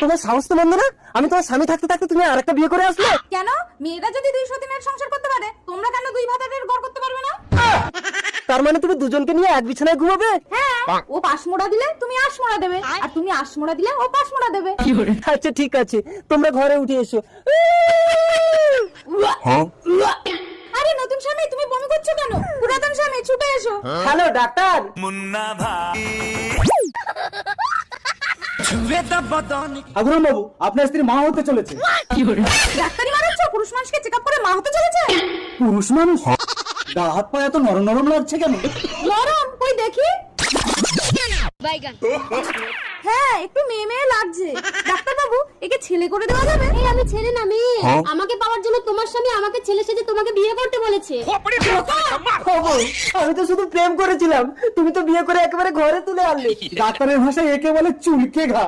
তোমার সাহস তো মন্দ না, আমি তোমার স্বামী থাকতে থাকতে তুমি আরেকটা বিয়ে করে আসলে। কেন মেয়েরা যদি 200 দিনের সংসার করতে পারে তোমরা কেন 2 ভাতারের ঘর করতে পারবে না? তার মানে তুমি দুজনকে নিয়ে এক বিছানায় ঘুমাবে? হ্যাঁ, ও পাশমোড়া দিলে তুমি আশমোড়া দেবে, আর তুমি আশমোড়া দিলে ও পাশমোড়া দেবে। আচ্ছা ঠিক আছে, তোমরা ঘরে উঠে এসো। আরে নতুন স্বামী তুমি বমি করছো কেন? পুরাতন স্বামী ছুটে এসো। Hello doctor. আগুরাম বাবু, আপনার স্ত্রী মা হতে চলেছে। ডাক্তারি মারাচ্ছ? পুরুষ মানুষকে চেকআপ করে মা হতে চলেছে? পুরুষ মানুষ? গা হাত পা এত নরম নরম লাগছে কেন? নরম কই দেখি। হ্যাঁ একটু মেয়ে মেয়ে লাগছে। ডাক্তার বাবু একে ছেলে করে দেওয়া যাবে? এই আমি ছেলে না মেয়ে। আমাকে পাওয়ার জন্য তোমার স্বামী আমাকে ছেলে সেজে তোমাকে বিয়ে করতে বলেছে। আমি তো শুধু প্রেম করেছিলাম, তুমি তো বিয়ে করে একেবারে ঘরে তুলে আনলে। ডাক্তারের ভাষায় একে বলে চুলকে ঘা।